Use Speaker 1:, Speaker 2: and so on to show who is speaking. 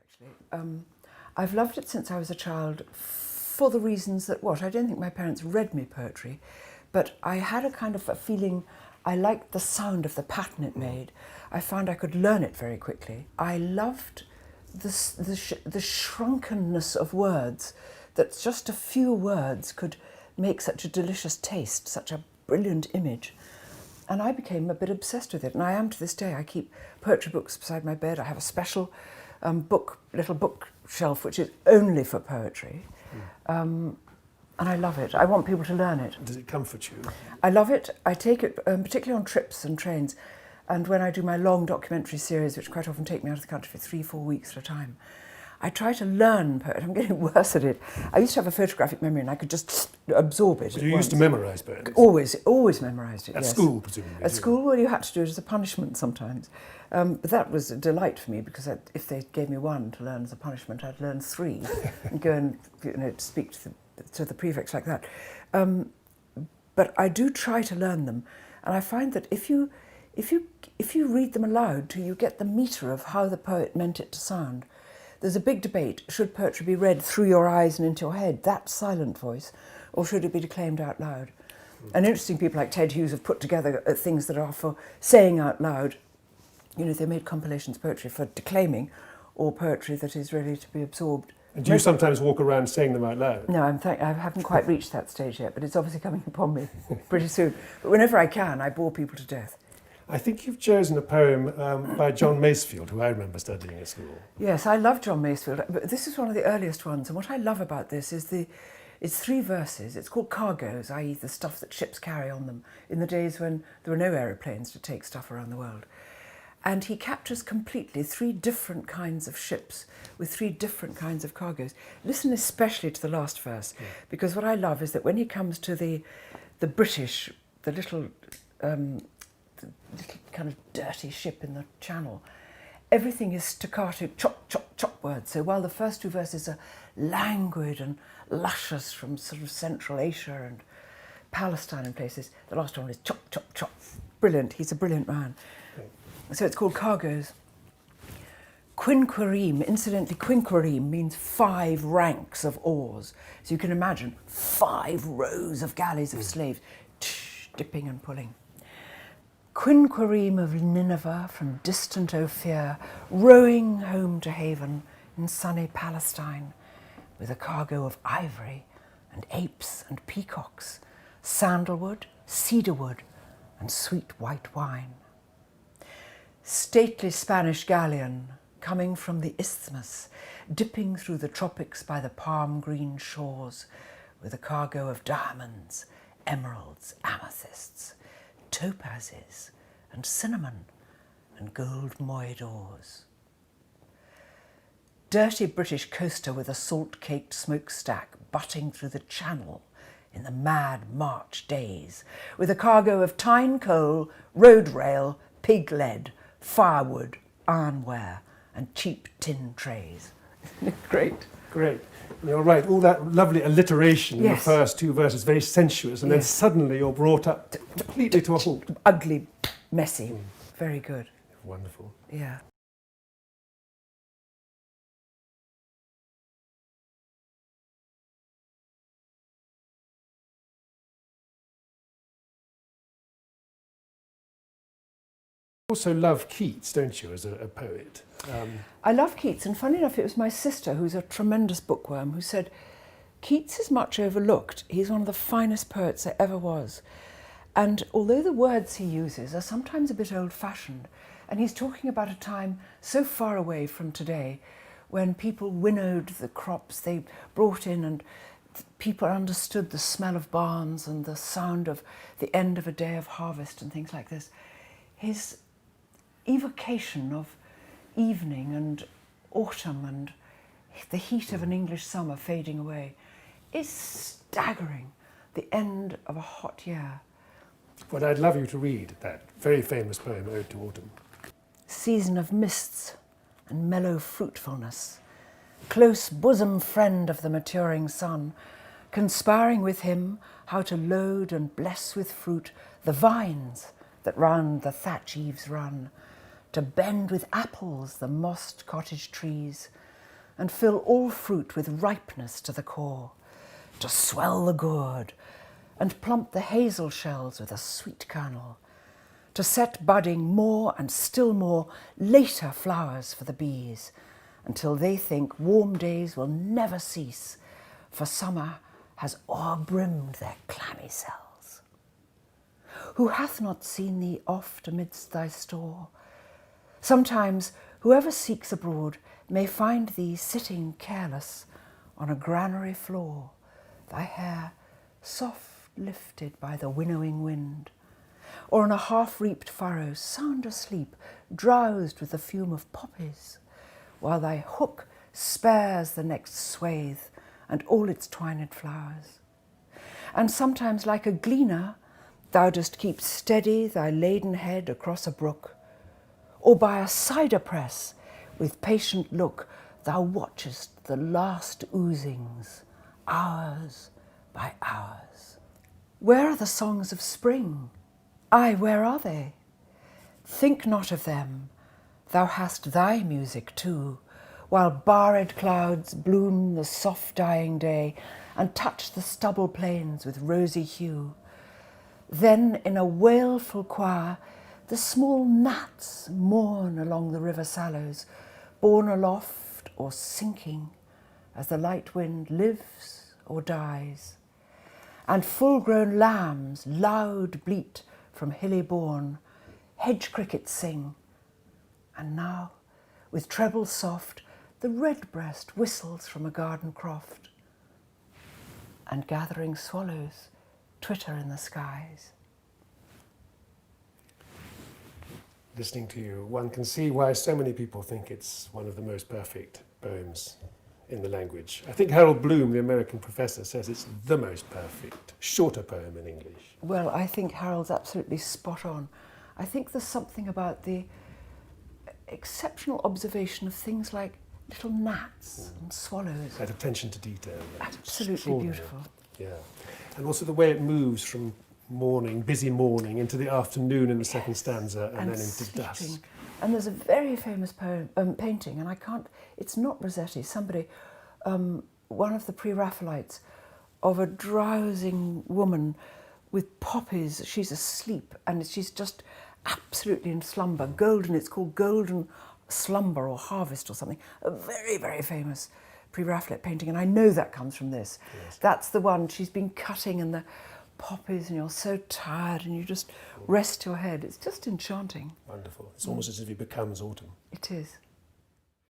Speaker 1: actually. I've loved it since I was a child for the reasons that I don't think my parents read me poetry, but I had a kind of a feeling I liked the sound of the pattern it made. I found I could learn it very quickly. I loved the shrunkenness of words, that just a few words could make such a delicious taste, such a brilliant image. And I became a bit obsessed with it, and I am to this day. I keep poetry books beside my bed. I have a special little bookshelf which is only for poetry, and I love it. I want people to learn it.
Speaker 2: Does it comfort you?
Speaker 1: I love it. I take it particularly on trips and trains, and when I do my long documentary series, which quite often take me out of the country for 3-4 weeks at a time. I try to learn poetry. I'm getting worse at it. I used to have a photographic memory and I could just absorb it.
Speaker 2: You used to memorise poems?
Speaker 1: Always memorised it,
Speaker 2: At
Speaker 1: yes.
Speaker 2: school, presumably?
Speaker 1: At school, well, you had to do it as a punishment sometimes. But that was a delight for me, because if they gave me one to learn as a punishment, I'd learn 3 and go and speak to the prefects like that. But I do try to learn them, and I find that if you read them aloud till you get the metre of how the poet meant it to sound. There's a big debate: should poetry be read through your eyes and into your head, that silent voice, or should it be declaimed out loud? And interesting people like Ted Hughes have put together things that are for saying out loud. They made compilations of poetry for declaiming, or poetry that is really to be absorbed.
Speaker 2: And do you sometimes walk around saying them out loud?
Speaker 1: No, I haven't quite reached that stage yet, but it's obviously coming upon me pretty soon. But whenever I can, I bore people to death.
Speaker 2: I think you've chosen a poem by John Masefield, who I remember studying at school.
Speaker 1: Yes, I love John Masefield, but this is one of the earliest ones, and what I love about this is it's 3 verses. It's called Cargoes, i.e. the stuff that ships carry on them, in the days when there were no aeroplanes to take stuff around the world. And he captures completely 3 different kinds of ships with 3 different kinds of cargoes. Listen especially to the last verse, because what I love is that when he comes to the British, the little kind of dirty ship in the channel, everything is staccato, chop, chop, chop words. So while the first 2 verses are languid and luscious from sort of Central Asia and Palestine and places, the last one is chop, chop, chop. Brilliant. He's a brilliant man. So it's called Cargoes. Quinquereme, incidentally, quinquereme means 5 ranks of oars. So you can imagine 5 rows of galleys of slaves, dipping and pulling. Quinquereme of Nineveh from distant Ophir, rowing home to haven in sunny Palestine, with a cargo of ivory and apes and peacocks, sandalwood, cedarwood, and sweet white wine. Stately Spanish galleon, coming from the isthmus, dipping through the tropics by the palm green shores, with a cargo of diamonds, emeralds, amethysts, topazes, and cinnamon, and gold moidores. Dirty British coaster with a salt-caked smokestack butting through the channel in the mad March days, with a cargo of tyne coal, road rail, pig lead, firewood, ironware, and cheap tin trays. Great.
Speaker 2: Great. You're right, all that lovely alliteration in the first 2 verses, very sensuous, and then suddenly you're brought up completely to a halt.
Speaker 1: Ugly, messy, very good.
Speaker 2: Wonderful.
Speaker 1: Yeah.
Speaker 2: You also love Keats, don't you, as a poet?
Speaker 1: I love Keats, and funny enough, it was my sister, who's a tremendous bookworm, who said, Keats is much overlooked. He's one of the finest poets there ever was. And although the words he uses are sometimes a bit old-fashioned, and he's talking about a time so far away from today, when people winnowed the crops they brought in, and people understood the smell of barns and the sound of the end of a day of harvest and things like this. His evocation of evening and autumn and the heat of an English summer fading away is staggering. The end of a hot year.
Speaker 2: Well, I'd love you to read that very famous poem, Ode to Autumn.
Speaker 1: Season of mists and mellow fruitfulness, close bosom friend of the maturing sun, conspiring with him how to load and bless with fruit the vines that round the thatch eaves run, to bend with apples the mossed cottage trees, and fill all fruit with ripeness to the core, to swell the gourd, and plump the hazel shells with a sweet kernel, to set budding more and still more later flowers for the bees, until they think warm days will never cease, for summer has o'erbrimmed their clammy cells. Who hath not seen thee oft amidst thy store? Sometimes whoever seeks abroad may find thee sitting careless on a granary floor, thy hair soft lifted by the winnowing wind, or on a half-reaped furrow sound asleep, drowsed with the fume of poppies, while thy hook spares the next swathe and all its twined flowers. And sometimes like a gleaner thou dost keep steady thy laden head across a brook, or by a cider press with patient look thou watchest the last oozings, hours by hours. Where are the songs of spring? Ay, where are they? Think not of them, thou hast thy music too, while barred clouds bloom the soft dying day and touch the stubble plains with rosy hue. Then in a wailful choir the small gnats mourn along the river sallows, borne aloft or sinking as the light wind lives or dies. And full-grown lambs loud bleat from hilly bourne, hedge crickets sing, and now, with treble soft, the redbreast whistles from a garden croft, and gathering swallows twitter in the skies.
Speaker 2: Listening to you, one can see why so many people think it's one of the most perfect poems in the language. I think Harold Bloom, the American professor, says it's the most perfect, shorter poem in English.
Speaker 1: Well, I think Harold's absolutely spot on. I think there's something about the exceptional observation of things like little gnats and swallows.
Speaker 2: That attention to detail.
Speaker 1: Absolutely beautiful.
Speaker 2: Yeah. And also the way it moves from morning, busy morning, into the afternoon in the second stanza and then into
Speaker 1: sleeping.
Speaker 2: dusk.
Speaker 1: And there's a very famous painting, and it's not Rossetti, somebody, one of the pre-Raphaelites, of a drowsing woman with poppies. She's asleep and she's just absolutely in slumber. It's called Golden Slumber or Harvest or something. A very, very famous pre-Raphaelite painting, and I know that comes from this. Yes. That's the one. She's been cutting and the poppies and you're so tired and you just rest your head. It's just enchanting.
Speaker 2: Wonderful. It's almost as if it becomes autumn.
Speaker 1: It is.